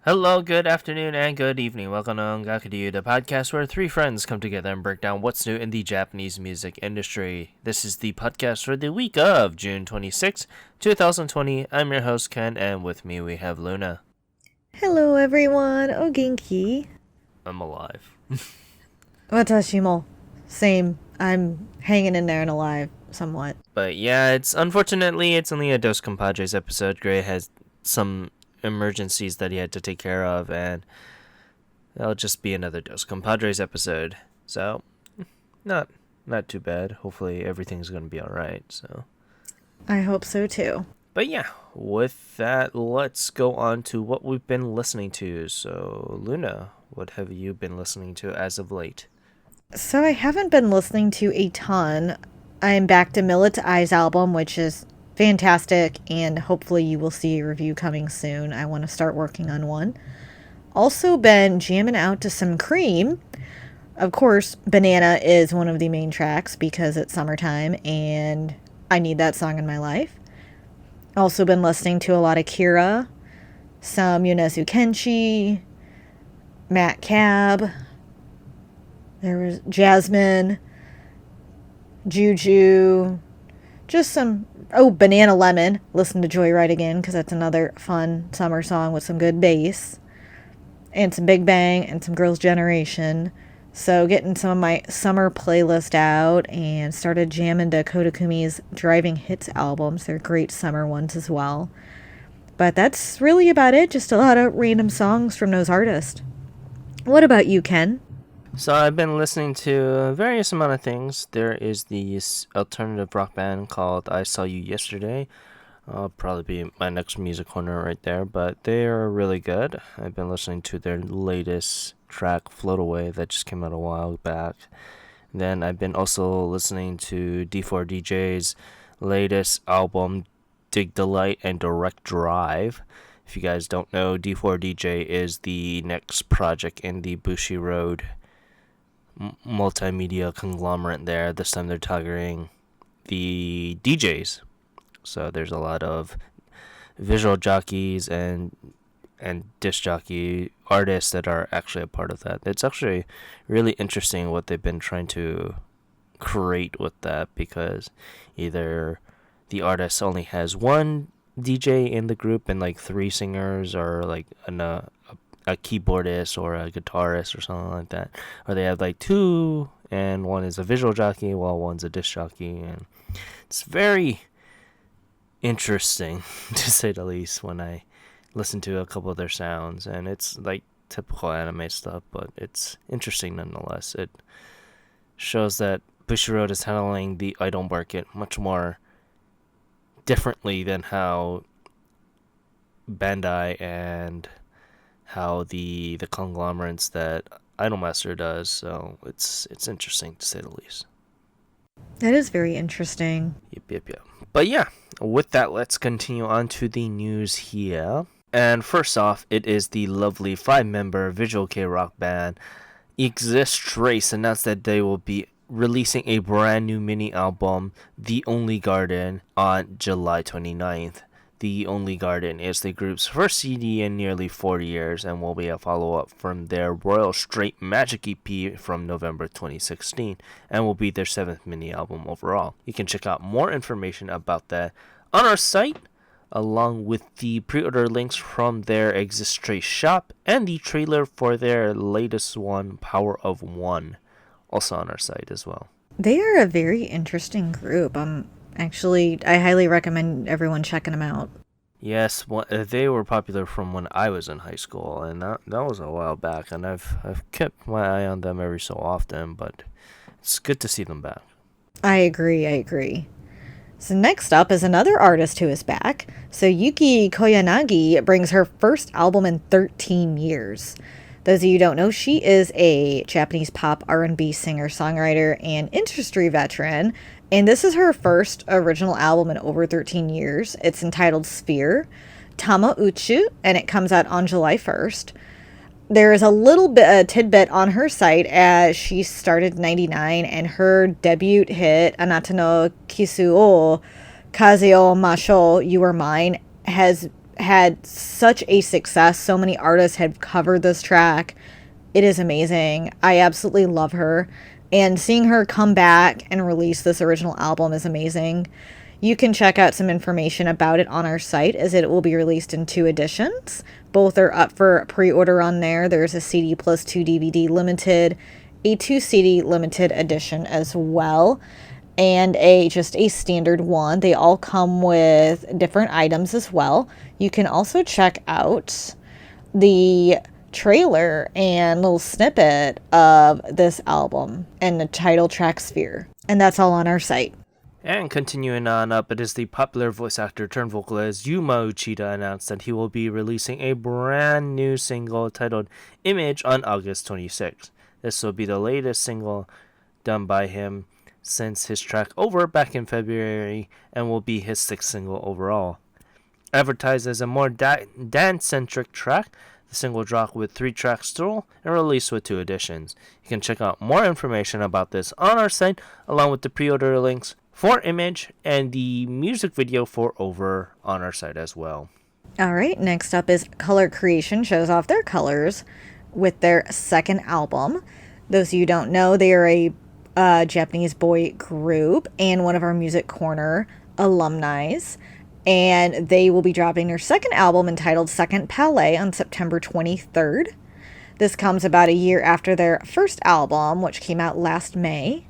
Hello, good afternoon, and good evening. Welcome to Ongakuryu, the podcast where three friends come together and break down what's new in the Japanese music industry. This is the podcast for the week of June 26, 2020. I'm your host, Ken, and with me we have Luna. Hello everyone, o genki? I'm alive. Watashi mo. Same. I'm hanging in there and alive, somewhat. But yeah, unfortunately it's only a Dos Compadres episode. Gray has some emergencies that he had to take care of, and it'll just be another Dos Compadres episode. So, not too bad. Hopefully everything's gonna be alright, so. I hope so too. But yeah, with that, let's go on to what we've been listening to. So, Luna, what have you been listening to as of late? So I haven't been listening to a ton. I'm back to Millet Eyes album, which is fantastic, and hopefully you will see a review coming soon. I want to start working on one. Also been jamming out to some Cream. Of course, Banana is one of the main tracks because it's summertime and I need that song in my life. Also been listening to a lot of Kira, some Yonezu Kenshi, Matt Cab. There was Jasmine, Juju, just some. Oh, Banana Lemon. Listen to Joyride again because that's another fun summer song with some good bass. And some Big Bang and some Girls' Generation. So getting some of my summer playlist out and started jamming to Kodakumi's Driving Hits albums. They're great summer ones as well. But that's really about it. Just a lot of random songs from those artists. What about you, Ken? So, I've been listening to a various amount of things. There is this alternative rock band called I Saw You Yesterday. I'll probably be my next music corner right there, but they are really good. I've been listening to their latest track, Float Away, that just came out a while back. Then I've been also listening to D4DJ's latest album, Dig Delight and Direct Drive. If you guys don't know, D4DJ is the next project in the Bushiroad multimedia conglomerate there. This time they're targeting the DJs. So there's a lot of visual jockeys and disc jockey artists that are actually a part of that. It's actually really interesting what they've been trying to create with that, because either the artist only has one DJ in the group and like three singers, or like a keyboardist or a guitarist or something like that, or they have like two and one is a visual jockey while one's a disc jockey, and it's very interesting to say the least when I listen to a couple of their sounds, and it's like typical anime stuff, but it's interesting nonetheless. It shows that Bushiroad is handling the idol market much more differently than how Bandai and how the conglomerates that Idolmaster does. So it's interesting to say the least. That is very interesting. Yep. But yeah, with that, let's continue on to the news here. And first off, it is the lovely 5-member visual K-rock band Exist Trace announced that they will be releasing a brand new mini album, The Only Garden, on July 29th. The Only Garden is the group's first CD in nearly 4 years and will be a follow-up from their Royal Straight Magic EP from November 2016 and will be their 7th mini album overall. You can check out more information about that on our site, along with the pre-order links from their Exist Trace shop and the trailer for their latest one, Power of One, also on our site as well. They are a very interesting group. I highly recommend everyone checking them out. Yes, they were popular from when I was in high school, and that was a while back, and I've kept my eye on them every so often, but it's good to see them back. I agree. So next up is another artist who is back. So Yuki Koyanagi brings her first album in 13 years. Those of you who don't know, she is a Japanese pop R&B singer-songwriter and industry veteran, and this is her first original album in over 13 years. It's entitled Sphere, Tama Uchu, and it comes out on July 1st. There is a tidbit on her site as she started in 99, and her debut hit, Anata no Kisu o Kaze o Masho, You Are Mine, has had such a success. So many artists have covered this track. It is amazing. I absolutely love her. And seeing her come back and release this original album is amazing. You can check out some information about it on our site, as it will be released in 2 editions. Both are up for pre-order on there. There's a CD plus 2 DVD limited, a 2 CD limited edition as well, and just a standard one. They all come with different items as well. You can also check out the trailer and little snippet of this album and the title track Sphere. And that's all on our site. And continuing on up, it is the popular voice actor turned vocalist Yuma Uchida announced that he will be releasing a brand new single titled Image on August 26th. This will be the latest single done by him since his track Over back in February, and will be his 6th single overall. Advertised as a more dance-centric track, the single dropped with 3 tracks total and released with 2 editions. You can check out more information about this on our site, along with the pre-order links for Image and the music video for Over on our site as well. All right, next up is Color Creation shows off their colors with their 2nd album. Those of you who don't know, they are a Japanese boy group and one of our Music Corner alumni. And they will be dropping their 2nd album entitled Second Palette on September 23rd. This comes about a year after their 1st album, which came out last May.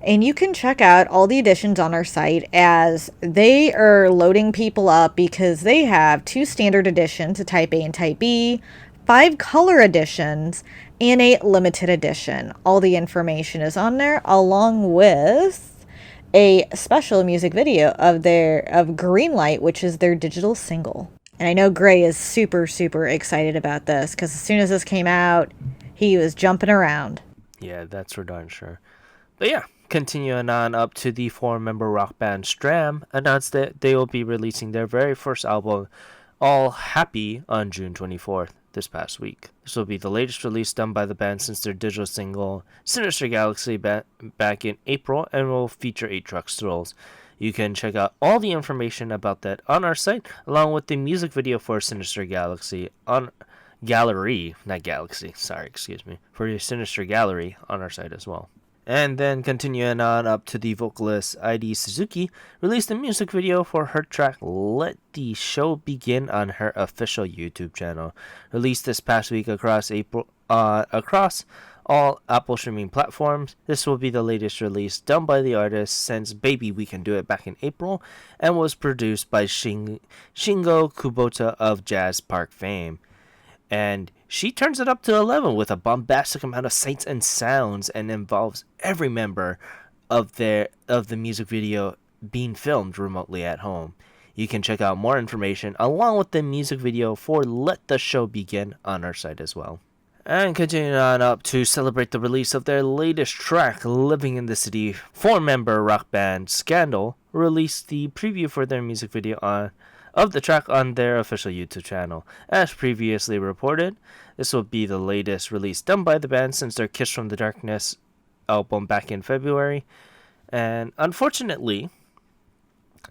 And you can check out all the editions on our site, as they are loading people up, because they have 2 standard editions, a Type A and Type B, 5 color editions, and a limited edition. All the information is on there, along with a special music video of Greenlight, which is their digital single. And I know Gray is super, super excited about this, because as soon as this came out, he was jumping around. Yeah, that's for darn sure. But yeah, continuing on up to the 4-member rock band Stram announced that they will be releasing their very first album, All Happy, on June 24th, this past week. This will be the latest release done by the band since their digital single Sinister Galaxy back in April, and will feature 8 track strolls. You can check out all the information about that on our site, along with the music video for Sinister Galaxy on Gallery, not Galaxy, sorry, excuse me, for your Sinister Gallery on our site as well. And then continuing on up to the vocalist ID Suzuki released a music video for her track Let the Show Begin on her official YouTube channel. Released this past week across all Apple streaming platforms. This will be the latest release done by the artist since Baby We Can Do It back in April, and was produced by Shingo Kubota of Jazz Park fame. And she turns it up to 11 with a bombastic amount of sights and sounds, and involves every member of the music video being filmed remotely at home. You can check out more information along with the music video for Let the Show Begin on our site as well. And continuing on up to celebrate the release of their latest track, Living in the City, 4-member rock band Scandal released the preview for their music video of the track on their official YouTube channel. As previously reported, this will be the latest release done by the band since their Kiss from the Darkness album back in February. And unfortunately,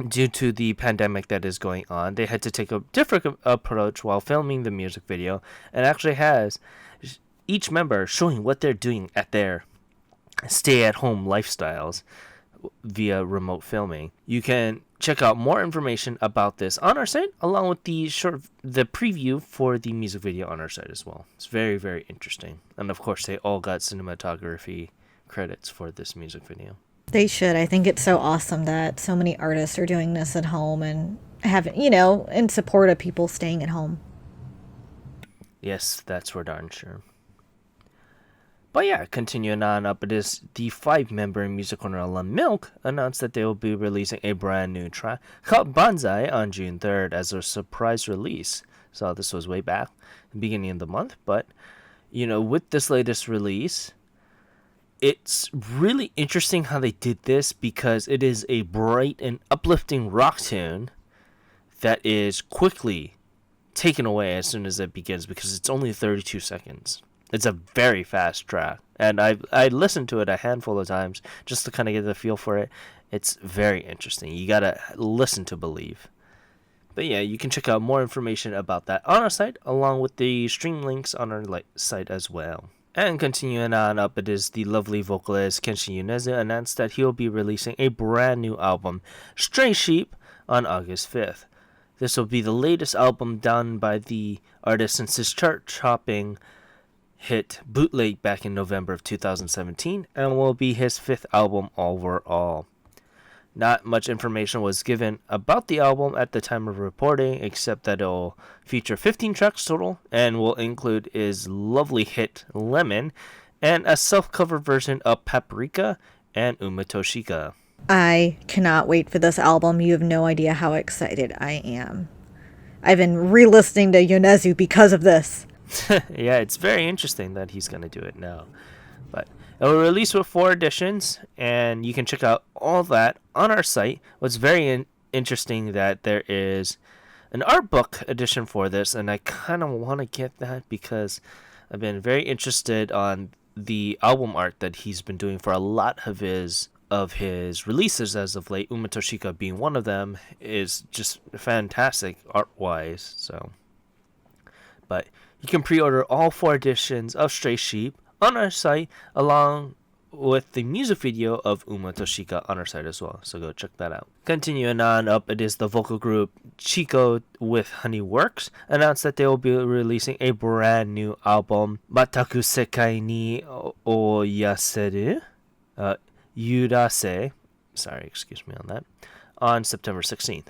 due to the pandemic that is going on, they had to take a different approach while filming the music video, and actually has each member showing what they're doing at their stay-at-home lifestyles via remote filming. You can check out more information about this on our site, along with the preview for the music video on our site as well. It's very, very interesting. And of course, they all got cinematography credits for this music video. They should. I think it's so awesome that so many artists are doing this at home and having, in support of people staying at home. Yes, that's for darn sure. But yeah, continuing on up, it is the 5-member Music Corner alum Milk announced that they will be releasing a brand new track called Banzai on June 3rd as a surprise release. So this was way back, the beginning of the month. But, with this latest release, it's really interesting how they did this, because it is a bright and uplifting rock tune that is quickly taken away as soon as it begins, because it's only 32 seconds. It's a very fast track, and I listened to it a handful of times just to kind of get the feel for it. It's very interesting. You gotta listen to believe. But yeah, you can check out more information about that on our site, along with the stream links on our site as well. And continuing on up, it is the lovely vocalist Kenshi Yonezu announced that he'll be releasing a brand new album, Stray Sheep, on August 5th. This will be the latest album done by the artist since his chart-topping hit Bootleg back in November of 2017, and will be his 5th album overall. Not much information was given about the album at the time of reporting, except that it'll feature 15 tracks total and will include his lovely hit Lemon and a self-cover version of Paprika and Uma Toshika. I cannot wait for this album. You have no idea how excited I am. I've been re-listening to Yonezu because of this. Yeah, it's very interesting that he's going to do it now. But it will release with 4 editions, and you can check out all that on our site. What's very interesting that there is an art book edition for this, and I kind of want to get that because I've been very interested on the album art that he's been doing for a lot of his releases as of late. Uma Toshika being one of them is just fantastic art-wise. So, but you can pre-order all 4 editions of Stray Sheep on our site, along with the music video of Uma Toshika on our site as well. So go check that out. Continuing on up, it is the vocal group Chico with Honeyworks announced that they will be releasing a brand new album, Mataku Sekai ni Oyaseru Yurase, excuse me on that, on September 16th.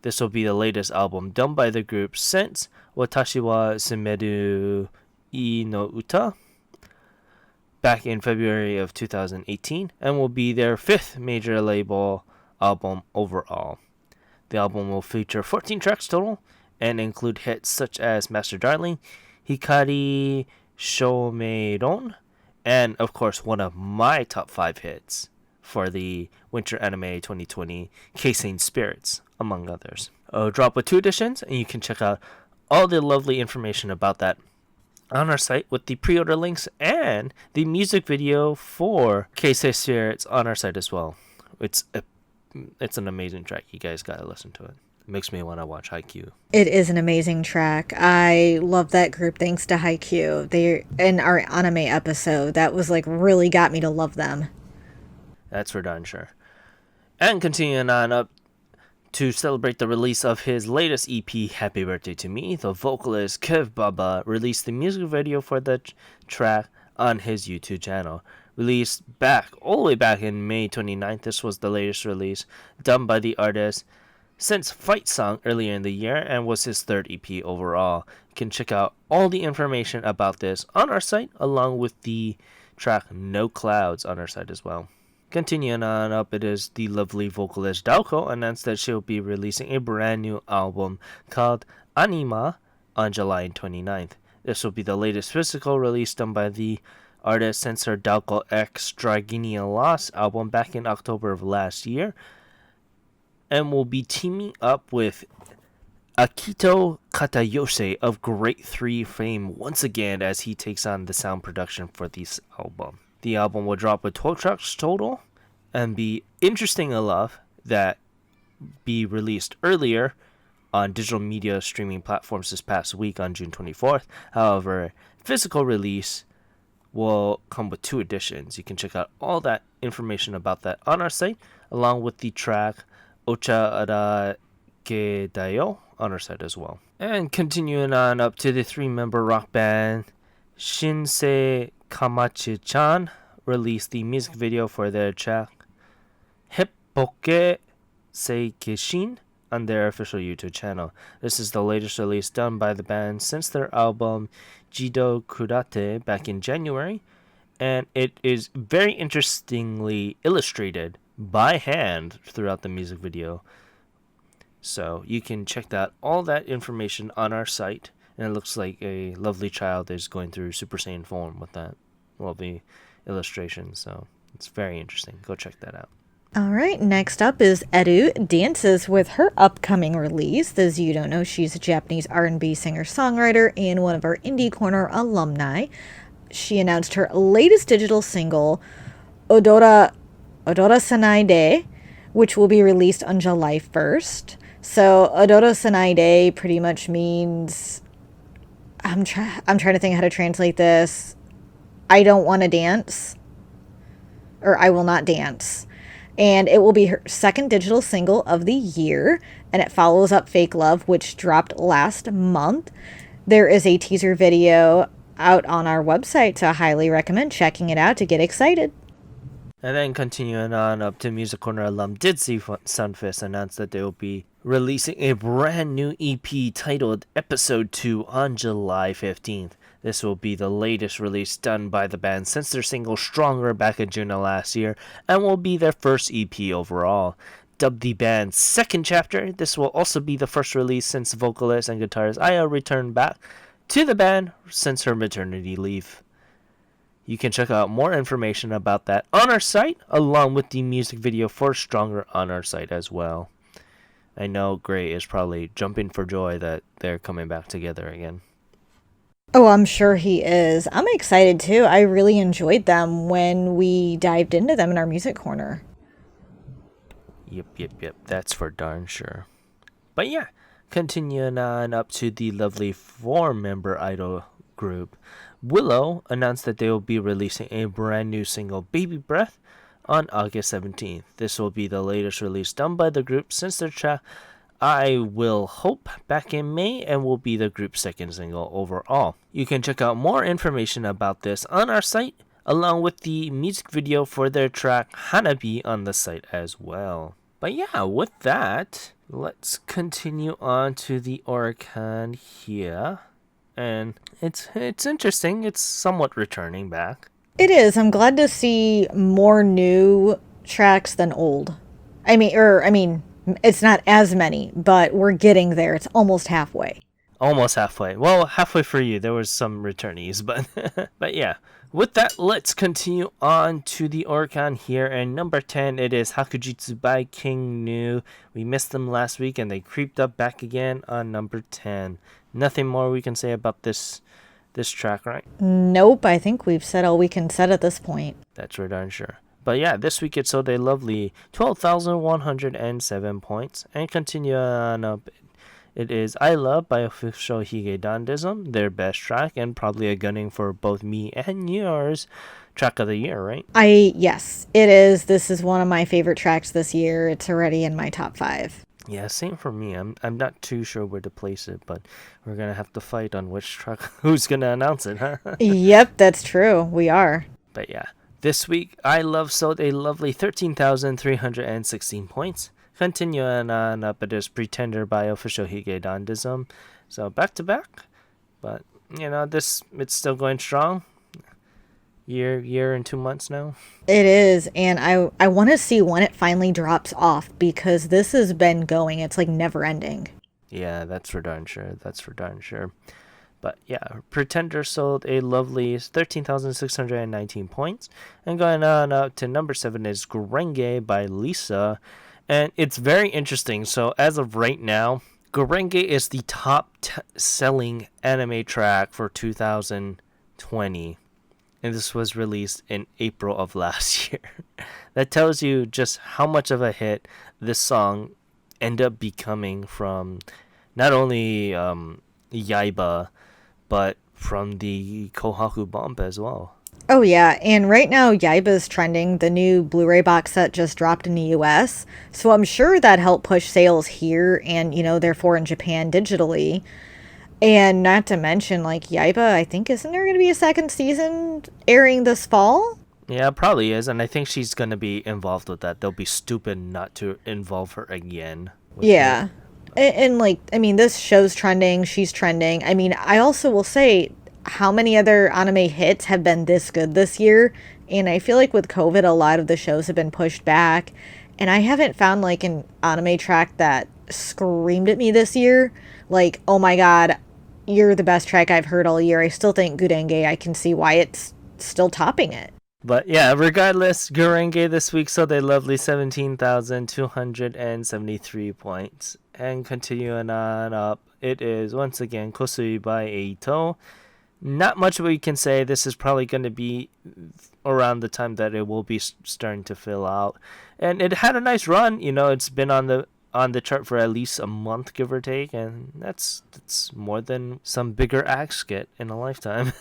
This will be the latest album done by the group since Watashi wa Sumeru I no Uta back in February of 2018, and will be their 5th major label album overall. The album will feature 14 tracks total and include hits such as Master Darling, Hikari Shomeiron, and of course one of my top 5 hits for the Winter Anime 2020, Keisei Spirits, among others. It'll drop with 2 editions, and you can check out all the lovely information about that on our site with the pre-order links and the music video for Keisei Spirits on our site as well. It's an amazing track. You guys gotta listen to it. It makes me want to watch Haikyuu. It is an amazing track. I love that group thanks to Haikyuu. They in our anime episode, that was like really got me to love them. That's for darn sure. And continuing on up, to celebrate the release of his latest EP, Happy Birthday to Me, the vocalist Kev Baba released the music video for the track on his YouTube channel. Released all the way back in May 29th, this was the latest release done by the artist since Fight Song earlier in the year, and was his 3rd EP overall. You can check out all the information about this on our site, along with the track No Clouds on our site as well. Continuing on up, it is the lovely vocalist Daoko announced that she'll be releasing a brand new album called Anima on July 29th. This will be the latest physical release done by the artist since her Daoko X Draginia Lost album back in October of last year, and will be teaming up with Akito Katayose of Great 3 fame once again as he takes on the sound production for this album. The album will drop with 12 tracks total and be interesting enough that be released earlier on digital media streaming platforms this past week on June 24th. However, physical release will come with 2 editions. You can check out all that information about that on our site, along with the track Ocha Arake Dayo on our site as well. And continuing on up to the 3-member rock band Shinsei Kamachi-chan released the music video for their track Heppoke Seikishin on their official YouTube channel. This is the latest release done by the band since their album Jido Kurate back in January, and it is very interestingly illustrated by hand throughout the music video. So you can check out all that information on our site. And it looks like a lovely child is going through Super Saiyan form with that lovely illustration. So it's very interesting. Go check that out. All right, next up is Eru dances with her upcoming release. As you don't know, she's a Japanese R&B singer-songwriter and one of our Indie Corner alumni. She announced her latest digital single, Odora Sanai De, which will be released on July 1st. So Odoro Sanaide pretty much means I'm trying to think how to translate this. I don't want to dance, or I will not dance. And it will be her second digital single of the year, and it follows up Fake Love, which dropped last month. There is a teaser video out on our website, so I highly recommend checking it out to get excited. And then continuing on up to Music Corner alum Ditsy Sunfist announced that they will be releasing a brand new EP titled Episode 2 on July 15th. This will be the latest release done by the band since their single Stronger back in June of last year, and will be their first EP overall. Dubbed the band's second chapter, this will also be the first release since vocalist and guitarist Aya returned back to the band since her maternity leave. You can check out more information about that on our site, along with the music video for Stronger on our site as well. I know Gray is probably jumping for joy that they're coming back together again. Oh, I'm sure he is. I'm excited too. I really enjoyed them when we dived into them in our music corner. Yep. That's for darn sure. But yeah, continuing on up to the lovely four-member idol group, Willow announced that they will be releasing a brand new single, Baby Breath, on August 17th. This will be the latest release done by the group since their track I Will Hope back in May, and will be the group's second single overall. You can check out more information about this on our site, along with the music video for their track Hanabi on the site as well. But yeah, with that, let's continue on to the Oricon here. And it's interesting. It's somewhat returning back. It is. I'm glad to see more new tracks than old. I mean, it's not as many, but we're getting there. It's almost halfway. Almost halfway. Well, halfway for you. There was some returnees, but yeah. With that, let's continue on to the Oricon here. And number 10, it is Hakujitsu by King Gnu. We missed them last week, and they creeped up back again on number 10. Nothing more we can say about this track, right? Nope, I think we've said all we can say at this point. That's for darn sure. But yeah, this week it sold a lovely 12,107 points. And continue on up. It is I Love by Official Hige Dandism, their best track, and probably a gunning for both me and yours track of the year, right? Yes, it is. This is one of my favorite tracks this year. It's already in my top 5. Yeah, same for me. I'm not too sure where to place it, but we're gonna have to fight on which track, who's gonna announce it, huh? Yep, that's true. We are. But yeah, this week I Love sold a lovely 13,316 points. Continuing on up, it is Pretender by Official Hige Dandism. So back to back, but it's still going strong. Year and 2 months now. It is, and I want to see when it finally drops off, because this has been going. It's like never ending. Yeah, that's for darn sure. But yeah, Pretender sold a lovely 13,619 points. And going on up to number 7 is Gurenge by Lisa. And it's very interesting. So as of right now, Gurenge is the top selling anime track for 2020. And this was released in April of last year. That tells you just how much of a hit this song ended up becoming from not only Yaiba, but from the Kohaku Bomb as well. Oh yeah, and right now Yaiba's trending. The new Blu-ray box set just dropped in the US, so I'm sure that helped push sales here and, therefore in Japan digitally. And not to mention, like, Yaiba, I think, isn't there going to be a second season airing this fall? Yeah, it probably is, and I think she's going to be involved with that. They'll be stupid not to involve her again. Yeah. And, like, I mean, this show's trending, she's trending. I mean, I also will say, how many other anime hits have been this good this year? And I feel like with COVID, a lot of the shows have been pushed back. And I haven't found, like, an anime track that screamed at me this year. Like, oh my god, you're the best track I've heard all year. I still think Gurenge, I can see why it's still topping it. But yeah, regardless, Gurenge this week sold a lovely 17,273 points. And continuing on up, it is once again Kosui by Eito. Not much we can say. This is probably going to be around the time that it will be starting to fill out. And it had a nice run. It's been on the on the chart for at least a month, give or take, and that's more than some bigger acts get in a lifetime.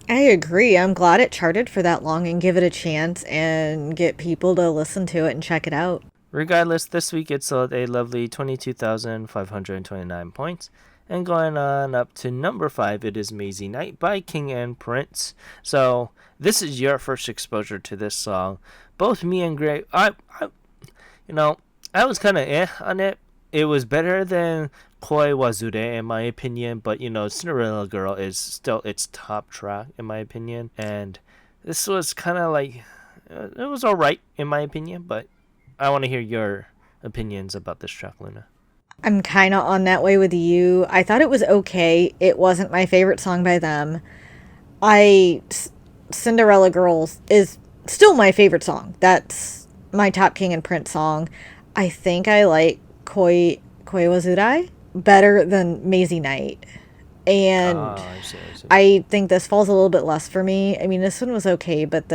I agree. I'm glad it charted for that long and give it a chance and get people to listen to it and check it out. Regardless, this week it sold a lovely 22,529 points. And going on up to number 5, it is Mazy Night by King and Prince. So, this is your first exposure to this song. Both me and Greg, I was kind of on it. It was better than Koi Wazure in my opinion, but Cinderella Girl is still its top track in my opinion. And this was kind of like, it was alright in my opinion, but I want to hear your opinions about this track, Luna. I'm kind of on that way with you. I thought it was okay. It wasn't my favorite song by them. Cinderella Girls is still my favorite song. That's my top King and Prince song. I think I like Koi Wazurai better than Mazy Night. And I see. I think this falls a little bit less for me. I mean, this one was okay, but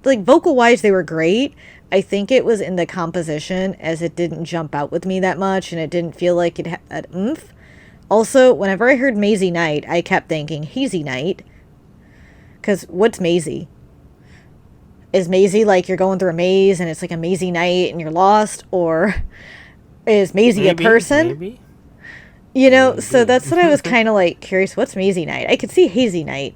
vocal wise, they were great. I think it was in the composition as it didn't jump out with me that much and it didn't feel like it had oomph. Also, whenever I heard Mazy Night, I kept thinking Hazy Night. Because what's Mazy? Is Mazy like you're going through a maze and it's like a mazy night and you're lost? Or is Mazy a person? Maybe. So that's what I was kind of like curious. What's Mazy Night? I could see Hazy Night,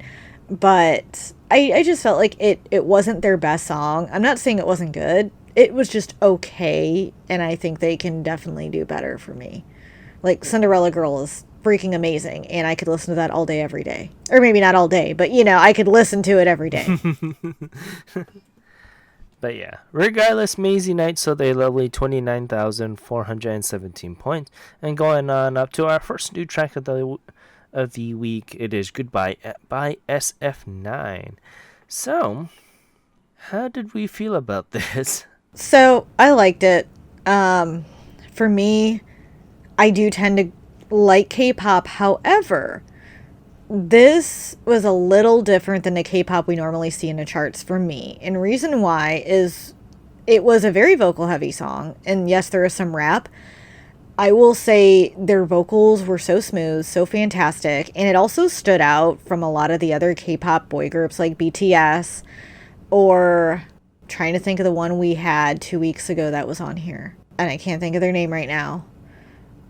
but I just felt like it wasn't their best song. I'm not saying it wasn't good. It was just okay, and I think they can definitely do better for me. Like, Cinderella Girl is freaking amazing, and I could listen to that all day, every day. Or maybe not all day, but, I could listen to it every day. But yeah, regardless, Mazy Night sold a lovely 29,417 points. And going on up to our first new track of the week, it is Goodbye by SF9. So, how did we feel about this? So, I liked it. For me, I do tend to like K-pop. However, this was a little different than the K-pop we normally see in the charts for me. And reason why is it was a very vocal heavy song. And yes, there is some rap. I will say their vocals were so smooth, so fantastic. And it also stood out from a lot of the other K-pop boy groups like BTS, or trying to think of the one we had 2 weeks ago that was on here. And I can't think of their name right now.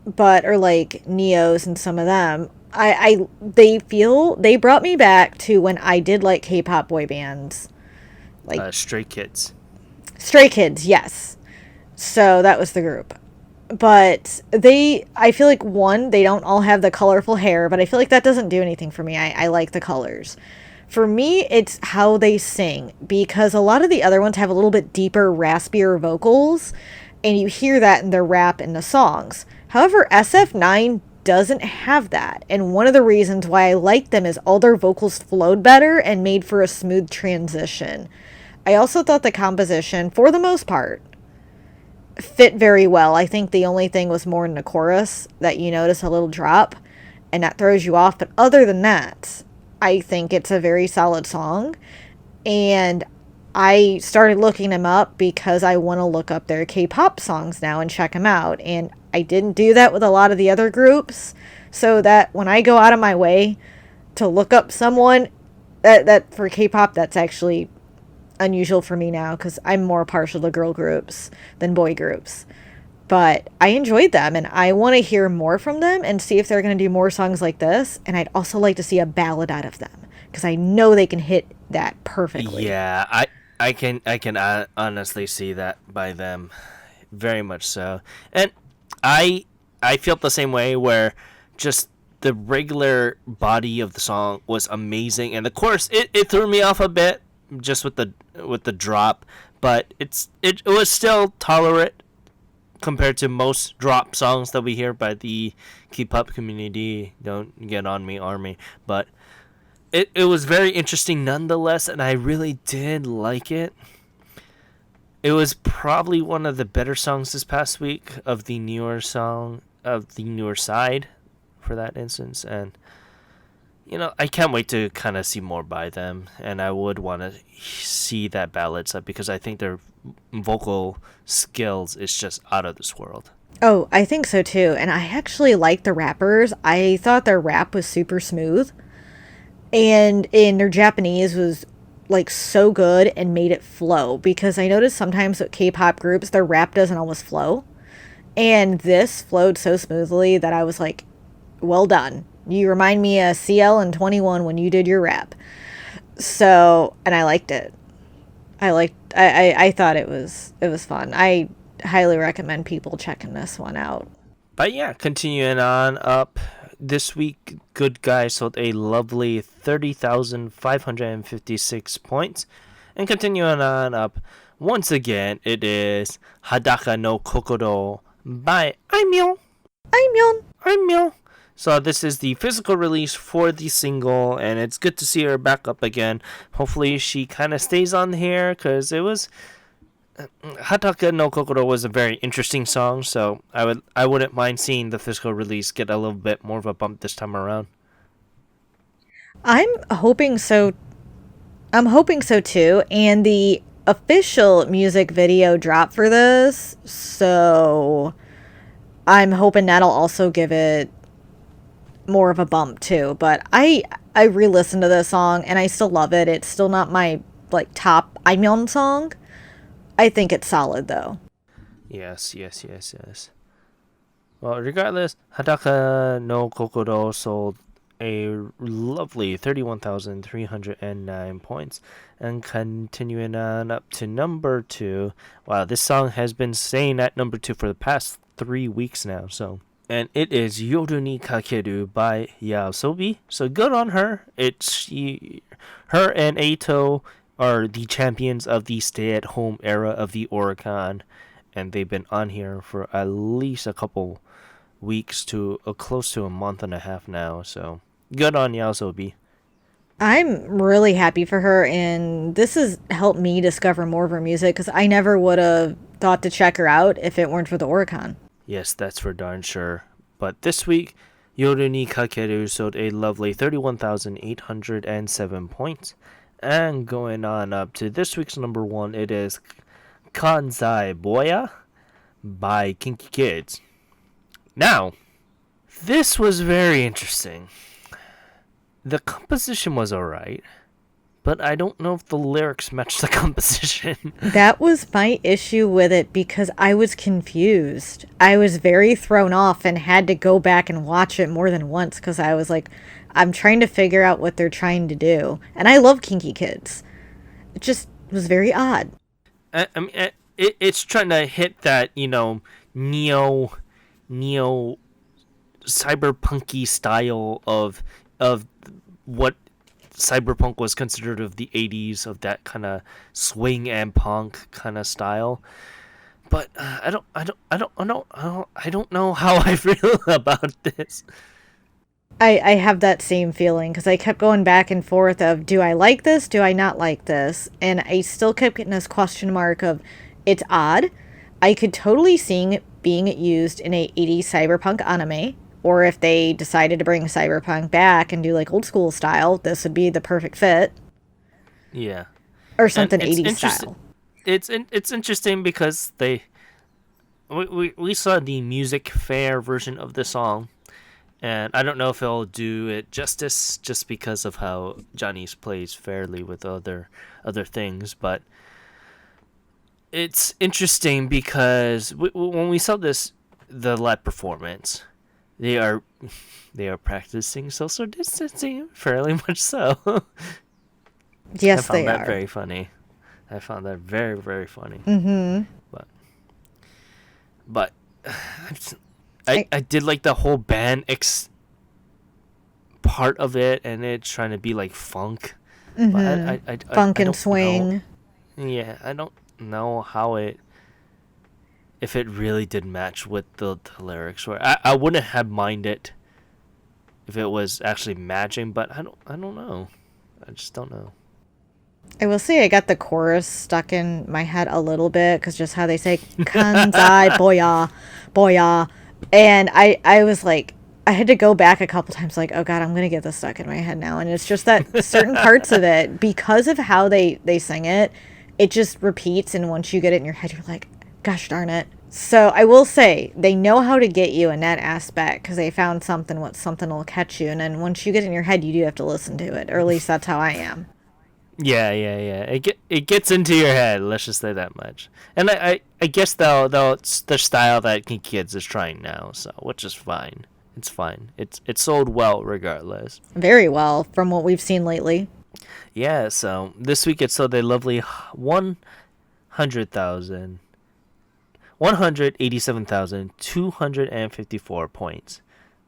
Or like Neos and some of them. They brought me back to when I did like K-pop boy bands. Like Stray Kids. Stray Kids, yes. So that was the group. But I feel like, one, they don't all have the colorful hair, but I feel like that doesn't do anything for me. I like the colors. For me, it's how they sing, because a lot of the other ones have a little bit deeper, raspier vocals, and you hear that in their rap in the songs. However, SF9 doesn't have that, and one of the reasons why I like them is all their vocals flowed better and made for a smooth transition. I also thought the composition, for the most part, fit very well. I think the only thing was more in the chorus that you notice a little drop, and that throws you off, but other than that, I think it's a very solid song, and I started looking them up because I want to look up their K-pop songs now and check them out, and I didn't do that with a lot of the other groups, so that when I go out of my way to look up someone that for K-pop, that's actually unusual for me now, because I'm more partial to girl groups than boy groups. But I enjoyed them, and I want to hear more from them and see if they're going to do more songs like this, and I'd also like to see a ballad out of them, because I know they can hit that perfectly. Yeah, I can honestly see that by them, very much so. And I felt the same way, where just the regular body of the song was amazing, and the chorus it threw me off a bit just with the drop, but it was still tolerant compared to most drop songs that we hear by the K-pop community. Don't get on me, army, but it was very interesting nonetheless, and I really did like it. It was probably one of the better songs this past week of the newer side, for that instance. And I can't wait to kind of see more by them, and I would want to see that ballads up because I think their vocal skills is just out of this world. Oh, I think so too. And I actually like the rappers. I thought their rap was super smooth. And in their Japanese was like so good and made it flow because I noticed sometimes with K-pop groups their rap doesn't always flow. And this flowed so smoothly that I was like, well done. You remind me of CL and 21 when you did your rap. So, and I liked it. I thought it was fun. I highly recommend people checking this one out. But yeah, continuing on up. This week, Good Guy sold a lovely 30,556 points. And continuing on up, once again, it is Hadaka no Kokoro by Aimyon. Aimyon. Aimyon. So this is the physical release for the single, and it's good to see her back up again. Hopefully she kind of stays on here, because it was... Hataka no Kokoro was a very interesting song, so I wouldn't mind seeing the physical release get a little bit more of a bump this time around. I'm hoping so. I'm hoping so too. And the official music video dropped for this, so I'm hoping that'll also give it more of a bump too. But I re-listened to this song and I still love it. It's still not my like top Aimyon song. I think it's solid though. Yes, yes, yes, yes. Well, regardless, Hadaka no Kokoro sold a lovely 31,309 points. And continuing on up to number 2. Wow, this song has been staying at number 2 for the past 3 weeks now, so. And it is Yoru ni Kakeru by Yasobi. So good on her. Her and Eito are the champions of the stay-at-home era of the Oricon, and they've been on here for at least a couple weeks to close to a month and a half now. So good on Yasobi. I'm really happy for her, and this has helped me discover more of her music because I never would have thought to check her out if it weren't for the Oricon. Yes, that's for darn sure. But this week, Yoru ni Kakeru sold a lovely 31,807 points. And going on up to this week's number 1, it is Kanzai Boya by Kinky Kids. Now, this was very interesting. The composition was alright, but I don't know if the lyrics match the composition. That was my issue with it because I was confused. I was very thrown off and had to go back and watch it more than once because I was like, I'm trying to figure out what they're trying to do. And I love Kinky Kids. It just was very odd. I mean, it's trying to hit that, neo cyberpunky style of what cyberpunk was considered of the 80s, of that kind of swing and punk kind of style. But I don't know how I feel about this. I have that same feeling because I kept going back and forth of do I like this, do I not like this, and I still kept getting this question mark of it's odd. I could totally see it being used in a 80s cyberpunk anime, or if they decided to bring cyberpunk back and do like old school style, this would be the perfect fit. Yeah, or something 80s style. It's interesting because we saw the music fair version of the song. And I don't know if it'll do it justice just because of how Johnny's plays fairly with other things. But it's interesting because when we saw the live performance, they are practicing social distancing fairly much so. Yes, they are. I found that very funny. I found that very, very funny. Mm-hmm. But I did like the whole band part of it, and it's trying to be like funk. Mm-hmm. But funk and swing. Yeah, I don't know if it really did match with the lyrics. Or I wouldn't have minded if it was actually matching, but I don't know. I just don't know. I will say I got the chorus stuck in my head a little bit because just how they say "kanzai boya boya," and I was like, I had to go back a couple times, like, oh God, I'm gonna get this stuck in my head now. And it's just that certain parts of it, because of how they sing it, it just repeats. And once you get it in your head, you're like, gosh darn it. So I will say they know how to get you in that aspect because they found something will catch you. And then once you get it in your head, you do have to listen to it, or at least that's how I am. Yeah. It gets into your head. Let's just say that much. And I guess though it's the style that Kids is trying now, so which is fine. It's fine. It's sold well regardless. Very well from what we've seen lately. Yeah. So this week it sold a lovely 187,254 points.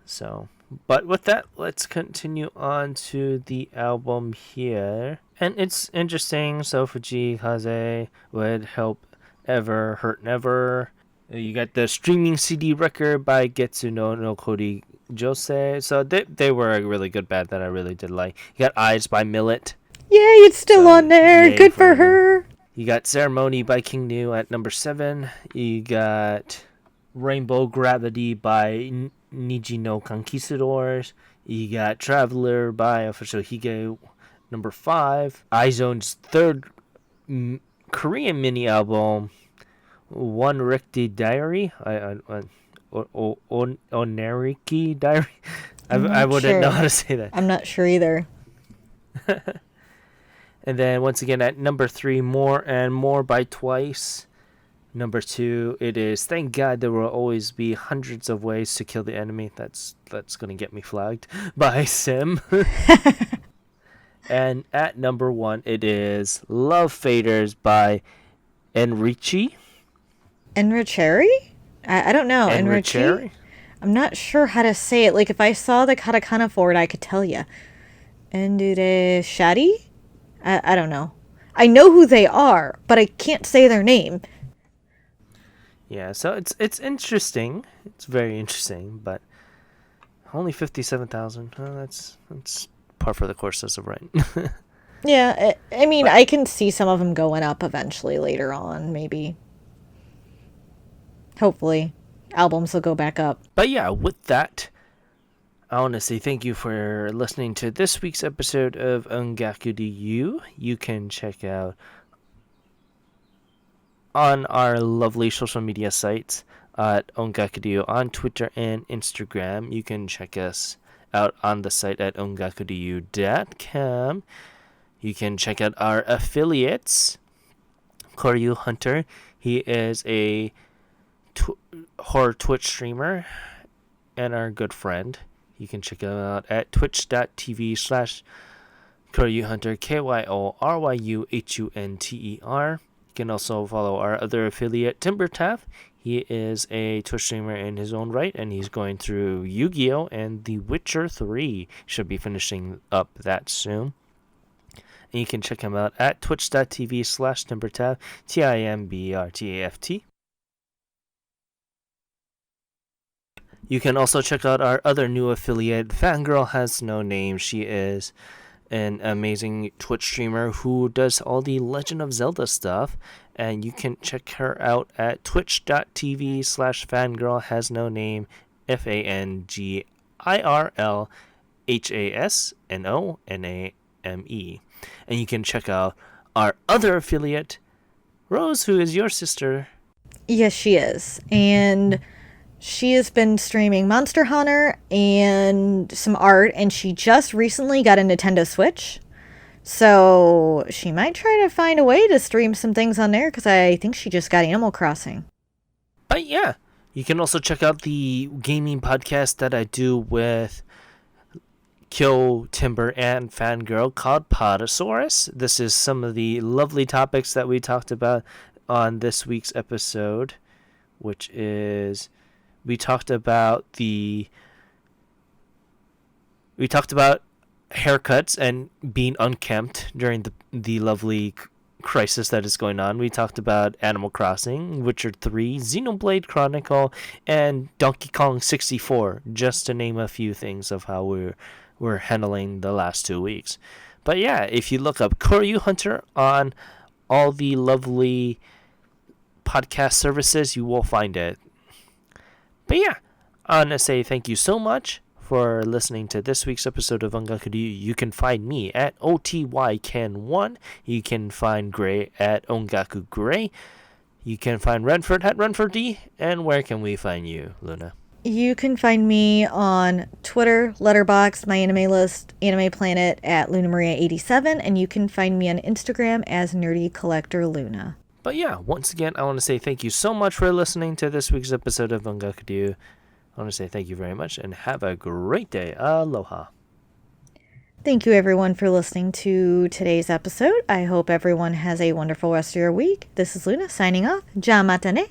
So, but with that, let's continue on to the album here. And it's interesting. So Fuji Kaze would help ever hurt never. You got the streaming CD record by Getsu no Kori Jose. So they were a really good band that I really did like. You got Eyes by Millet. Yay, it's still on there. Good for her. You got Ceremony by King New at number 7. You got Rainbow Gravity by Niji no Conquistadors. You got Traveler by Official Hige, number 5. iZone's third Korean mini album, One Rikti Diary. Onariki Diary. I wouldn't know how to say that. I'm not sure either. And then once again at number 3, More and More by Twice. Number 2, it is Thank God There Will Always Be Hundreds of Ways to Kill the Enemy. That's gonna get me flagged by Sim. And at number 1, it is Love Faders by Enrichi. Enricheri? I don't know. Enrichi? I'm not sure how to say it. Like, if I saw the katakana for it, I could tell you. Endure Shadi? I don't know. I know who they are, but I can't say their name. Yeah, so it's interesting. It's very interesting, but only 57,000. That's par for the course as of right. Yeah, I mean, I can see some of them going up eventually later on, maybe. Hopefully, albums will go back up. But yeah, with that, I want to say thank you for listening to this week's episode of Ongaku DU. You can check out on our lovely social media sites at Ongaku DU on Twitter and Instagram. You can check us out on the site at ongakudu.com. You can check out our affiliates. Koryu Hunter, he is a horror Twitch streamer and our good friend. You can check him out at twitch.tv/KyoryuHunter, KYORYUHUNTER. You can also follow our other affiliate, TimberTaff. He is a Twitch streamer in his own right, and he's going through Yu-Gi-Oh! And The Witcher 3. Should be finishing up that soon. And you can check him out at twitch.tv/TimberTaff, TIMBERTAFT. You can also check out our other new affiliate, Fangirl Has No Name. She is an amazing Twitch streamer who does all the Legend of Zelda stuff. And you can check her out at twitch.tv/Fangirl Has No Name, FANGIRLHASNONAME. And you can check out our other affiliate, Rose, who is your sister. Yes, she is. And she has been streaming Monster Hunter and some art, and she just recently got a Nintendo Switch. So she might try to find a way to stream some things on there, because I think she just got Animal Crossing. But yeah, you can also check out the gaming podcast that I do with Kyo, Timber, and Fangirl called Podosaurus. This is some of the lovely topics that we talked about on this week's episode, which is... We talked about haircuts and being unkempt during the lovely crisis that is going on. We talked about Animal Crossing, Witcher 3, Xenoblade Chronicle, and Donkey Kong 64, just to name a few things of how we're handling the last 2 weeks. But yeah, if you look up Koryu Hunter on all the lovely podcast services, you will find it. But yeah, I want to say thank you so much for listening to this week's episode of Ongaku Ryu. You can find me at OTYCan1. You can find Gray at Ongaku Gray. You can find Renford at RenfordD. And where can we find you, Luna? You can find me on Twitter, Letterboxd, my anime list, Anime Planet at LunaMaria87, and you can find me on Instagram as Nerdy Collector Luna. But yeah, once again, I want to say thank you so much for listening to this week's episode of Ongaku Ryu. I want to say thank you very much and have a great day. Aloha. Thank you, everyone, for listening to today's episode. I hope everyone has a wonderful rest of your week. This is Luna signing off. Ja mata ne.